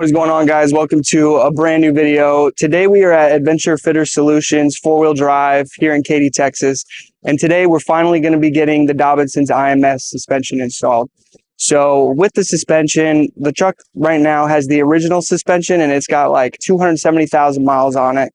What is going on, guys? Welcome to a brand new video. Today we are at Adventure Fitter Solutions 4-wheel drive here in Katy, Texas. And today we're finally going to be getting the Dobinsons IMS suspension installed. So with the suspension, the truck right now has the original suspension and it's got like 270,000 miles on it.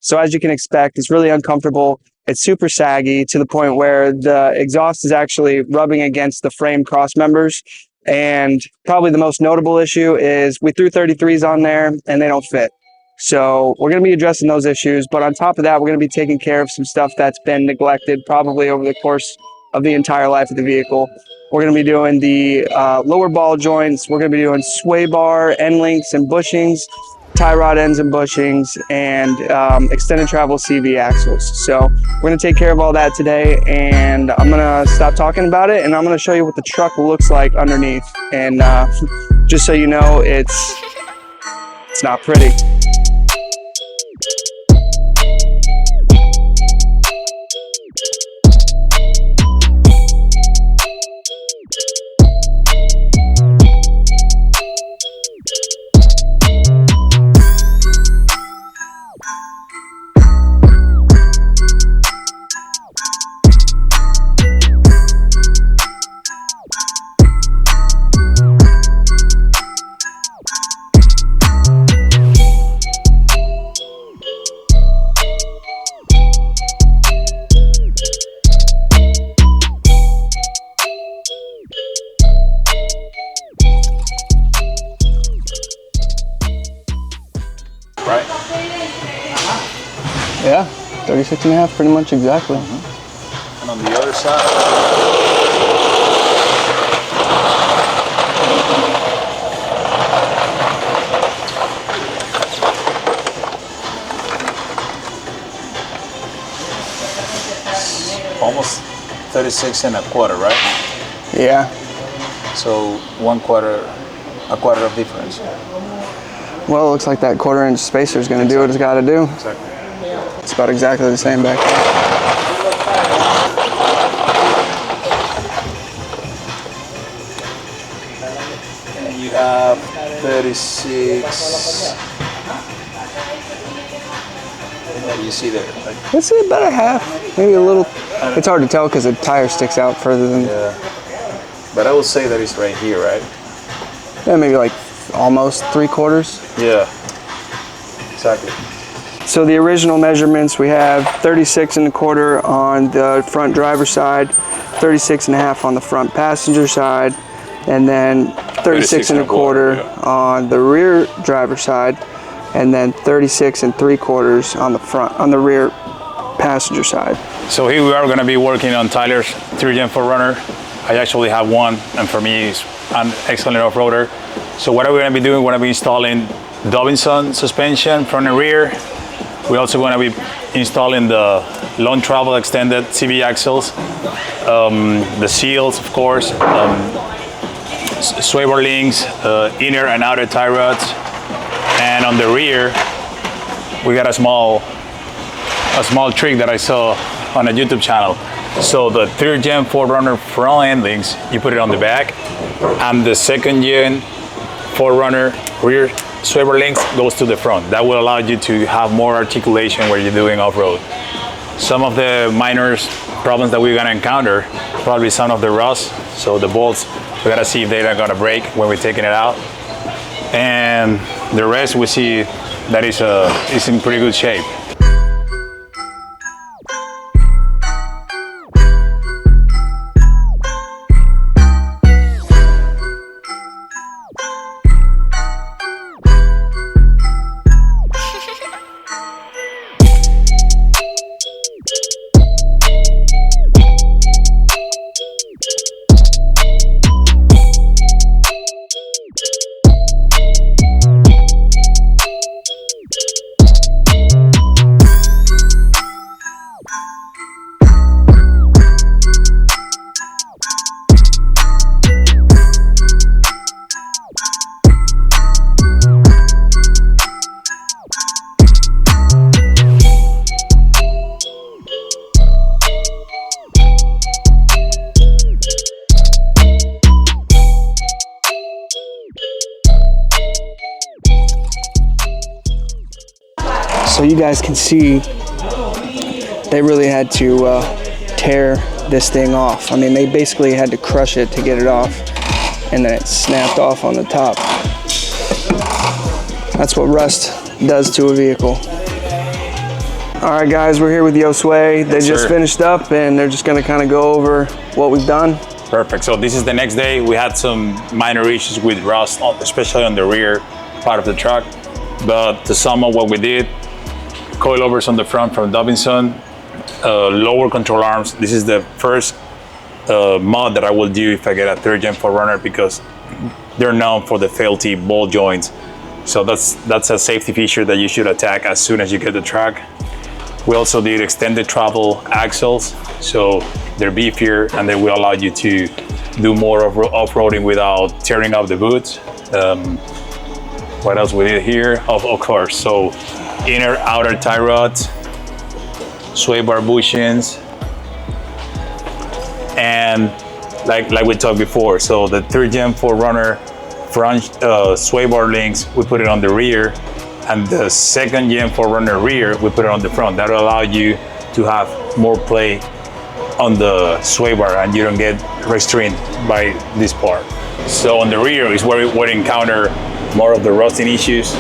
So as you can expect, it's really uncomfortable. It's super saggy to the point where the exhaust is actually rubbing against the frame cross members. And probably the most notable issue is we threw 33s on there and they don't fit. So we're going to be addressing those issues. But on top of that, we're going to be taking care of some stuff that's been neglected probably over the course of the entire life of the vehicle. We're going to be doing the lower ball joints. We're going to be doing sway bar, end links and bushings, tie rod ends and bushings, and extended travel CV axles. So we're going to take care of all that today, and I'm going to stop talking about it and I'm going to show you what the truck looks like underneath. And just so you know, it's not pretty. Right? Yeah, 36.5, pretty much exactly. And on the other side, almost 36.25, right? Yeah. So a quarter of difference. Well, it looks like that 1/4 inch spacer is going to do what it's got to do. Exactly. It's about exactly the same back there. And you have 36. You see there? Like, It's about a half, maybe a little. It's hard to tell because the tire sticks out further than. yeah. But I would say that it's right here, right? Yeah, maybe like almost 3/4. Yeah. Exactly. So the original measurements, we have 36.25 on the front driver's side, 36.5 on the front passenger side, and then 36.25 on the rear driver's side, and then 36.75 on the rear passenger side. So here we are going to be working on Tyler's 3-Gen 4Runner. I actually have one, and for me it's an excellent off-roader. So what are we going to be doing? We're going to be installing Dobinson suspension front and rear. We're also going to be installing the long travel extended CV axles, the seals, of course, sway bar links, inner and outer tie rods, and on the rear we got a small trick that I saw on a YouTube channel. So the 3rd-gen 4Runner front end links, you put it on the back, and the 2nd-gen 4Runner rear sway bar links goes to the front. That will allow you to have more articulation when you're doing off-road. Some of the minor problems that we're gonna encounter, probably some of the rust, so the bolts, we gotta see if they're not gonna break when we're taking it out. And the rest we see that is in pretty good shape. So you guys can see they really had to tear this thing off. I mean, they basically had to crush it to get it off, and then it snapped off on the top. That's what rust does to a vehicle. All right, guys, we're here with Josue. They just finished up, and they're just gonna kind of go over what we've done. Perfect. So this is the next day. We had some minor issues with rust, especially on the rear part of the truck. But to sum up what we did, coilovers on the front from Dobinson, lower control arms. This is the first mod that I will do if I get a 3rd gen 4Runner, because they're known for the faulty ball joints. So that's a safety feature that you should attack as soon as you get the truck. We also did extended travel axles, so they're beefier and they will allow you to do more of off-roading without tearing up the boots. What else we did here? Of course, so inner, outer tie rods, sway bar bushings, and like we talked before, so the 3rd gen 4Runner front sway bar links, we put it on the rear, and the 2nd gen 4Runner rear, we put it on the front. That'll allow you to have more play on the sway bar and you don't get restrained by this part. So on the rear is where we would encounter more of the rusting issues.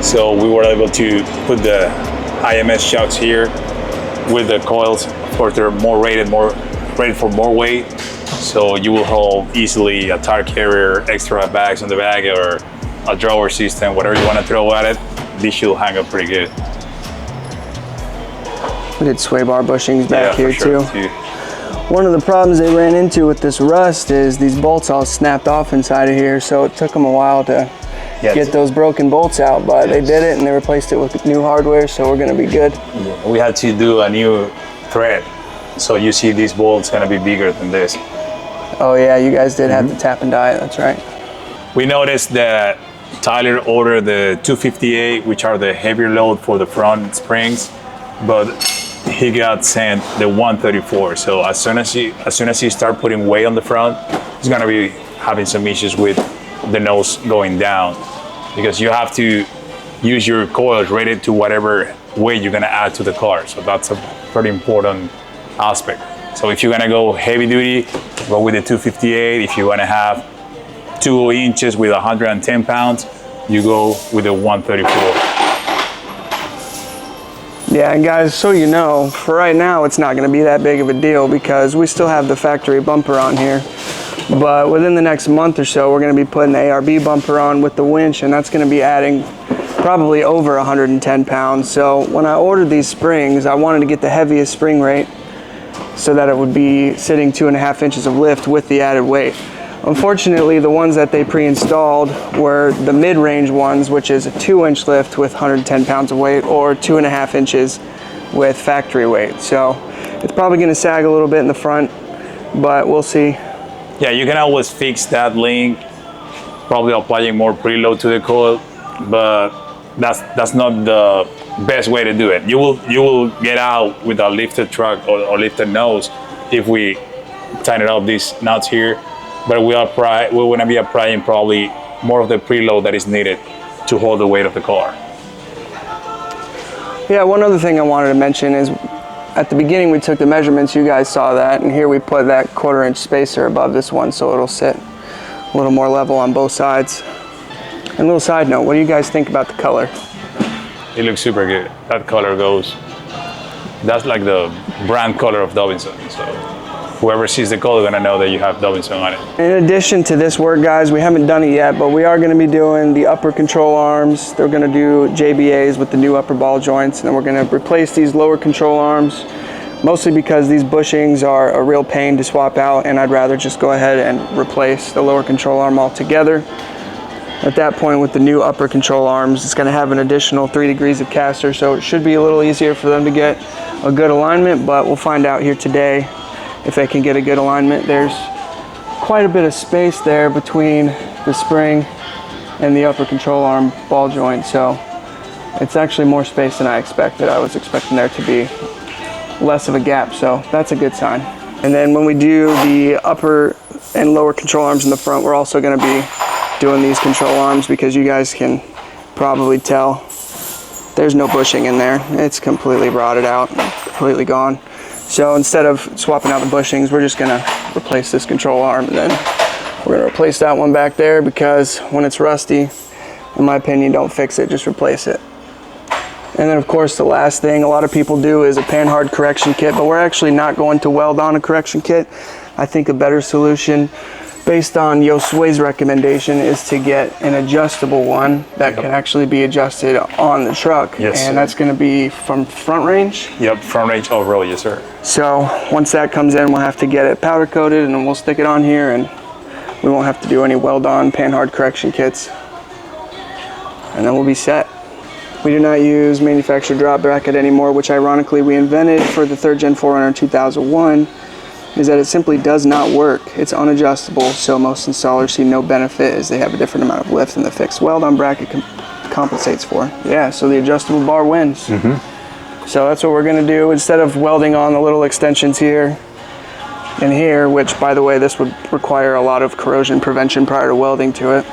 So we were able to put the IMS shocks here with the coils. Of course, they're rated for more weight. So you will hold easily a tire carrier, extra bags on the back, or a drawer system, whatever you want to throw at it. This should hang up pretty good. We did sway bar bushings back here too. One of the problems they ran into with this rust is these bolts all snapped off inside of here, so it took them a while to get those broken bolts out, but they did it and they replaced it with new hardware, so we're gonna be good. We had to do a new thread, so you see these bolts gonna be bigger than this. Oh yeah, you guys did have to tap and die it, that's right. We noticed that Tyler ordered the 258, which are the heavier load for the front springs, but he got sent the 134. So as soon as you start putting weight on the front, he's gonna be having some issues with the nose going down, because you have to use your coils rated to whatever weight you're gonna add to the car. So that's a pretty important aspect. So if you're gonna go heavy duty, go with the 258. If you wanna have 2 inches with 110 pounds, you go with the 134. Yeah, and guys, so you know, for right now, it's not gonna be that big of a deal because we still have the factory bumper on here. But within the next month or so, we're gonna be putting the ARB bumper on with the winch, and that's gonna be adding probably over 110 pounds. So when I ordered these springs, I wanted to get the heaviest spring rate so that it would be sitting 2.5 inches of lift with the added weight. Unfortunately, the ones that they pre-installed were the mid-range ones, which is a 2-inch lift with 110 pounds of weight, or 2.5 inches with factory weight. So it's probably gonna sag a little bit in the front, but we'll see. Yeah, you can always fix that link, probably applying more preload to the coil, but that's not the best way to do it. You will get out with a lifted truck or lifted nose if we tighten up these nuts here. But we're going to be applying probably more of the preload that is needed to hold the weight of the car. Yeah, one other thing I wanted to mention is at the beginning we took the measurements, you guys saw that, and here we put that 1/4 inch spacer above this one so it'll sit a little more level on both sides. And a little side note, what do you guys think about the color? It looks super good. That color that's like the brand color of Dobinson. So whoever sees the color is gonna know that you have Dobinson on it. In addition to this work, guys, we haven't done it yet, but we are gonna be doing the upper control arms. They're gonna do JBAs with the new upper ball joints, and then we're gonna replace these lower control arms, mostly because these bushings are a real pain to swap out, and I'd rather just go ahead and replace the lower control arm altogether. At that point, with the new upper control arms, it's gonna have an additional 3 degrees of caster, so it should be a little easier for them to get a good alignment, but we'll find out here today if they can get a good alignment. There's quite a bit of space there between the spring and the upper control arm ball joint, so it's actually more space than I expected. I was expecting there to be less of a gap, so that's a good sign. And then when we do the upper and lower control arms in the front, we're also gonna be doing these control arms because you guys can probably tell there's no bushing in there. It's completely rotted out, completely gone. So instead of swapping out the bushings, we're just gonna replace this control arm, and then we're gonna replace that one back there, because when it's rusty, in my opinion, don't fix it, just replace it. And then of course the last thing a lot of people do is a pan-hard correction kit, but we're actually not going to weld on a correction kit. I think a better solution, based on Josue's recommendation, is to get an adjustable one that can actually be adjusted on the truck. Yes, and sir. That's going to be from front range. Yep, front range overall, yes sir. So once that comes in, we'll have to get it powder coated, and then we'll stick it on here, and we won't have to do any weld on pan-hard correction kits. And then we'll be set. We do not use manufacturer drop bracket anymore, which ironically we invented for the 3rd Gen 4Runner in 2001, is that it simply does not work. It's unadjustable, so most installers see no benefit as they have a different amount of lift than the fixed weld-on bracket compensates for. Yeah, so the adjustable bar wins. So that's what we're gonna do. Instead of welding on the little extensions here and here, which by the way, this would require a lot of corrosion prevention prior to welding to it,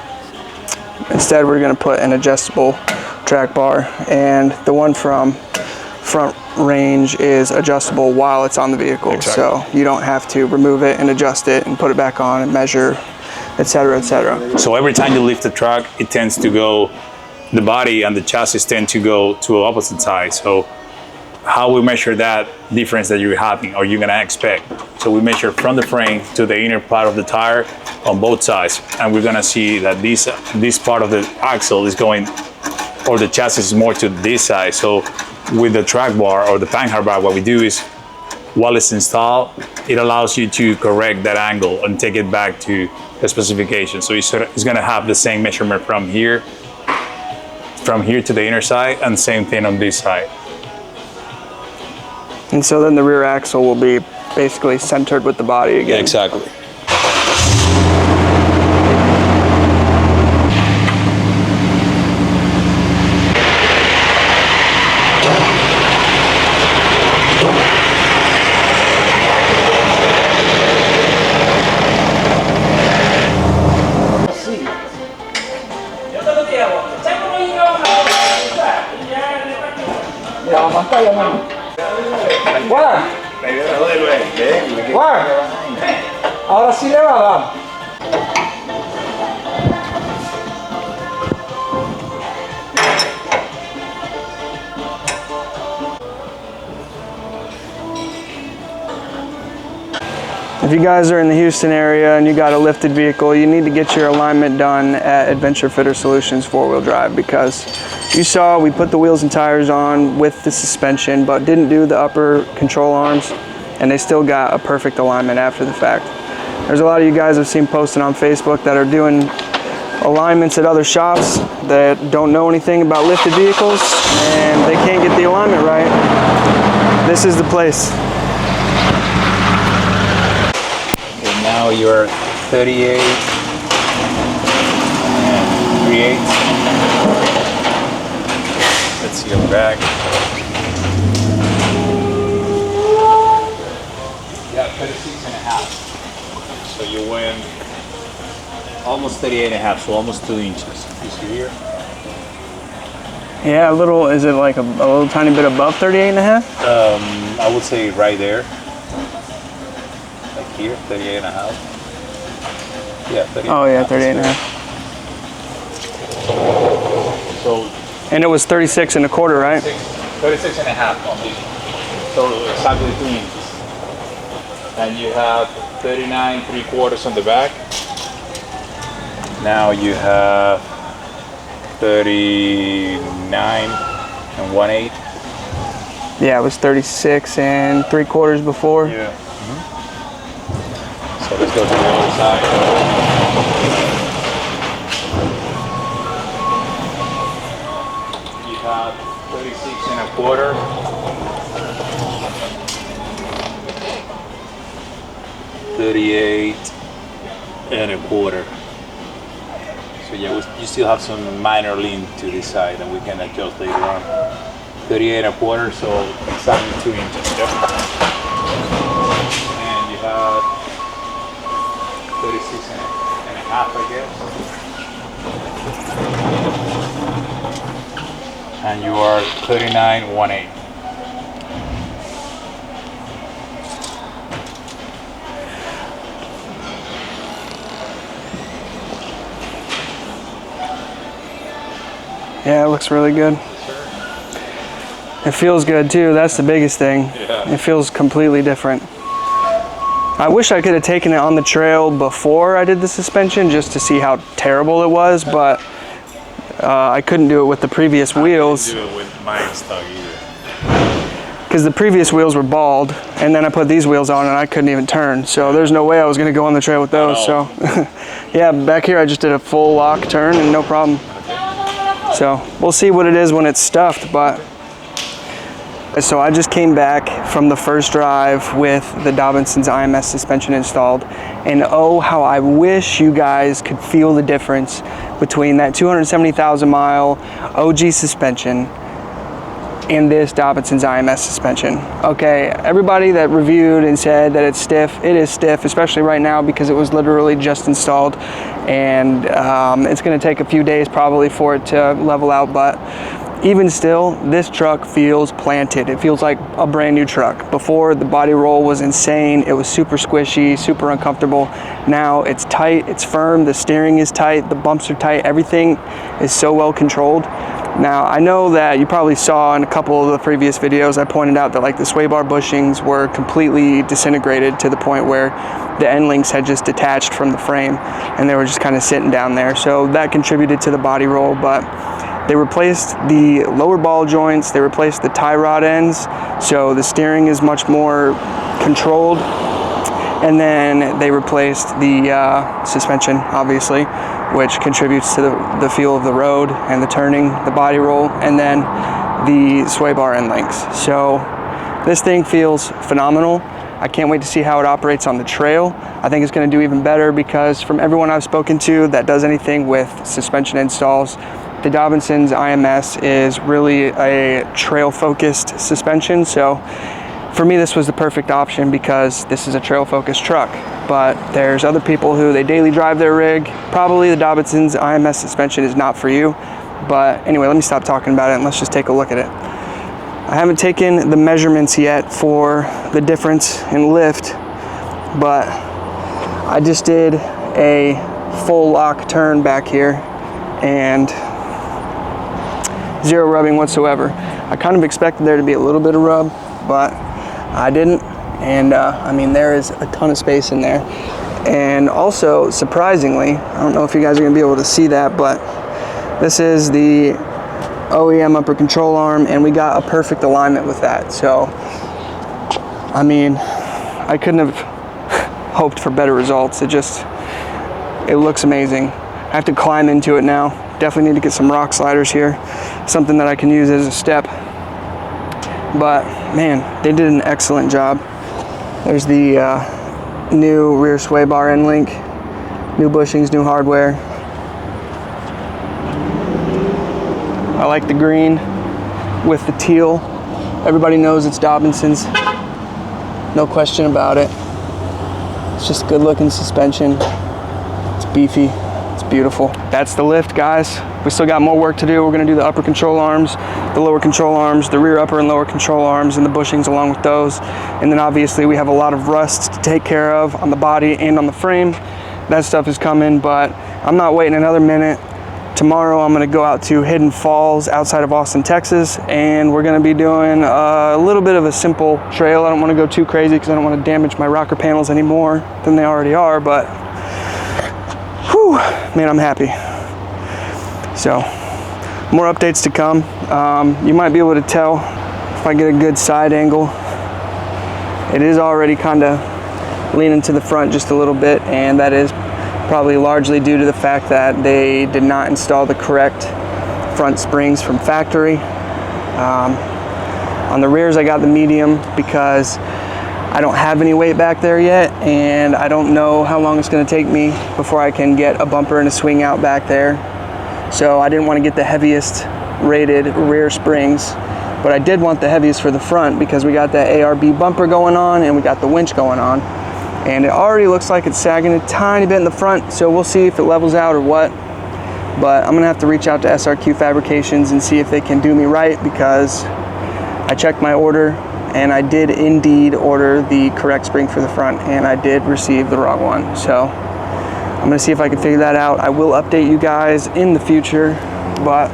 instead we're gonna put an adjustable track bar, and the one from front range is adjustable while it's on the vehicle. Exactly. So you don't have to remove it and adjust it and put it back on and measure, etc., etc. So every time you lift the truck, it tends to go, the body and the chassis tend to go to opposite sides. So how we measure that difference that you're having or you're gonna expect. So we measure from the frame to the inner part of the tire on both sides, and we're gonna see that this part of the axle is going, or the chassis is more to this side. So with the track bar or the pan-hard bar, what we do is, while it's installed, it allows you to correct that angle and take it back to the specification. So it's gonna have the same measurement from here to the inner side, and same thing on this side. And so then the rear axle will be basically centered with the body again. Yeah, exactly. Ahora sí le va a dar. If you guys are in the Houston area and you got a lifted vehicle, you need to get your alignment done at Adventure Fitter Solutions 4-wheel drive, because you saw we put the wheels and tires on with the suspension but didn't do the upper control arms, and they still got a perfect alignment after the fact. There's a lot of you guys I've seen posting on Facebook that are doing alignments at other shops that don't know anything about lifted vehicles, and they can't get the alignment right. This is the place. Okay, now you're 38 and 3/8. Let's see your back. Yeah, 36.5. So you went almost 38.5, so almost 2 inches. You see here? Yeah, a little, is it like a little tiny bit above 38 and a half? I would say right there. Like here, 38.5. Yeah, 38. Oh yeah, 38 and a half. So And it was 36 and a quarter, right? 36.5 on this. So exactly 2 inches. And you have 39 3/4 on the back. Now you have 39 and 1/8. Yeah, it was 36 and 3/4 before. Yeah. So let's go to the other side. You have 36.25. 38.25. So yeah, you still have some minor lean to this side, and we can adjust later on. 38.25, so exactly 2 inches. Yep. And you have 36.5, I guess. And you are 39-1/8. Yeah, it looks really good. It feels good too. That's the biggest thing. Yeah. It feels completely different. I wish I could have taken it on the trail before I did the suspension just to see how terrible it was, but I couldn't do it with the previous wheels. I couldn't do it with mine stuck either. Because the previous wheels were bald, and then I put these wheels on and I couldn't even turn. So there's no way I was going to go on the trail with those. So yeah, back here I just did a full lock turn and no problem. So we'll see what it is when it's stuffed. But so I just came back from the first drive with the Dobinsons IMS suspension installed, and oh how I wish you guys could feel the difference between that 270,000 mile OG suspension and this Dobinsons IMS suspension. Okay, everybody that reviewed and said that it's stiff, it is stiff, especially right now because it was literally just installed, and it's going to take a few days probably for it to level out, but even still, this truck feels planted. It feels like a brand new truck. Before, the body roll was insane. It was super squishy, super uncomfortable. Now it's tight, it's firm, the steering is tight, the bumps are tight, everything is so well controlled. Now, I know that you probably saw in a couple of the previous videos, I pointed out that like the sway bar bushings were completely disintegrated to the point where the end links had just detached from the frame and they were just kind of sitting down there. So that contributed to the body roll, but they replaced the lower ball joints, they replaced the tie rod ends, so the steering is much more controlled. And then they replaced the suspension, obviously, which contributes to the feel of the road and the turning, the body roll, and then the sway bar end links. So this thing feels phenomenal. I can't wait to see how it operates on the trail. I think it's going to do even better because from everyone I've spoken to that does anything with suspension installs, the Dobinsons IMS is really a trail-focused suspension. So for me, this was the perfect option because this is a trail-focused truck. But there's other people who they daily drive their rig. Probably the Dobinsons IMS suspension is not for you. But anyway, let me stop talking about it and let's just take a look at it. I haven't taken the measurements yet for the difference in lift, but I just did a full lock turn back here and zero rubbing whatsoever. I kind of expected there to be a little bit of rub, but I didn't. And I mean, there is a ton of space in there. And also, surprisingly, I don't know if you guys are gonna be able to see that, but this is the OEM upper control arm, and we got a perfect alignment with that. So, I mean, I couldn't have hoped for better results. It looks amazing. I have to climb into it now. Definitely need to get some rock sliders here, something that I can use as a step. But man, they did an excellent job. There's the new rear sway bar end link, new bushings, new hardware. I like the green with the teal. Everybody knows it's Dobinsons, no question about it. It's just good looking suspension. It's beefy. It's beautiful. That's the lift, guys. We still got more work to do. We're gonna do the upper control arms, the lower control arms, the rear upper and lower control arms, and the bushings along with those. And then obviously we have a lot of rust to take care of on the body and on the frame. That stuff is coming, but I'm not waiting another minute. Tomorrow I'm gonna go out to Hidden Falls outside of Austin, Texas, and we're gonna be doing a little bit of a simple trail. I don't wanna go too crazy because I don't wanna damage my rocker panels any more than they already are, but whew, man, I'm happy. So, more updates to come. You might be able to tell if I get a good side angle. It is already kind of leaning to the front just a little bit, and that is probably largely due to the fact that they did not install the correct front springs from factory. On the rears, I got the medium because I don't have any weight back there yet, and I don't know how long it's going to take me before I can get a bumper and a swing out back there. So I didn't want to get the heaviest rated rear springs, but I did want the heaviest for the front because we got that ARB bumper going on and we got the winch going on. And it already looks like it's sagging a tiny bit in the front, so we'll see if it levels out or what. but I'm gonna have to reach out to SRQ Fabrications and see if they can do me right, because I checked my order and I did indeed order the correct spring for the front, and I did receive the wrong one. So I'm gonna see if I can figure that out. I will update you guys in the future, but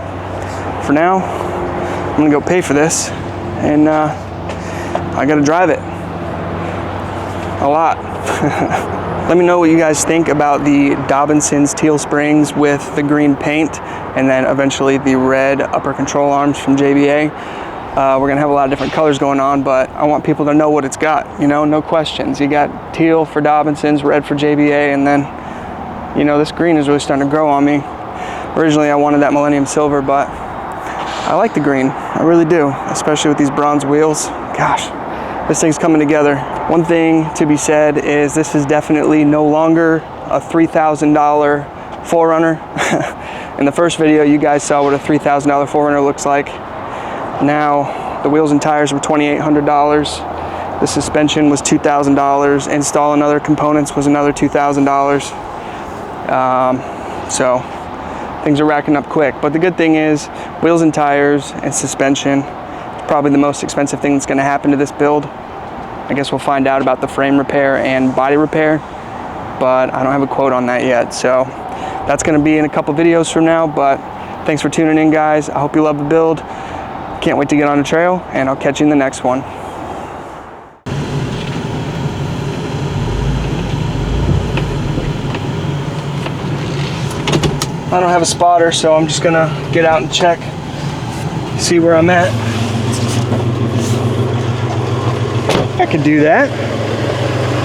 for now, I'm gonna go pay for this, and I gotta drive it a lot. Let me know what you guys think about the Dobinsons teal springs with the green paint, and then eventually the red upper control arms from JBA. We're gonna have a lot of different colors going on, but I want people to know what it's got, you know, no questions. You got teal for Dobinsons, red for JBA, and then, you know, this green is really starting to grow on me. Originally I wanted that Millennium Silver, but I like the green, I really do, especially with these bronze wheels. Gosh, this thing's coming together. One thing to be said is this is definitely no longer a $3,000 4Runner. In the first video, you guys saw what a $3,000 4Runner looks like. Now, the wheels and tires were $2,800. The suspension was $2,000. Install and other components was another $2,000. So things are racking up quick. But the good thing is, wheels and tires and suspension is probably the most expensive thing that's going to happen to this build. I guess we'll find out about the frame repair and body repair, but I don't have a quote on that yet. So that's going to be in a couple videos from now. But thanks for tuning in, guys. I hope you love the build. Can't wait to get on the trail, and I'll catch you in the next one. I don't have a spotter, so I'm just gonna get out and check, see where I'm at. I can do that.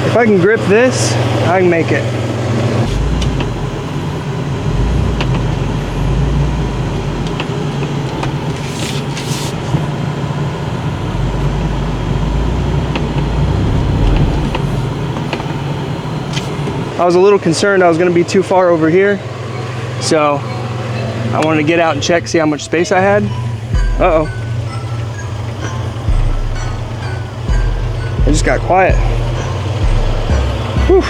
If I can grip this, I can make it. I was a little concerned I was going to be too far over here, so I wanted to get out and check, see how much space I had. Uh-oh. I just got quiet. Whew.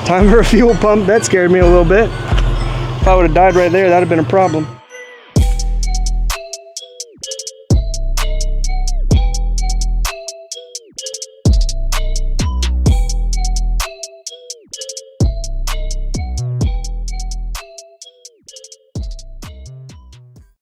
Time for a fuel pump. That scared me a little bit. If I would have died right there, that would have been a problem.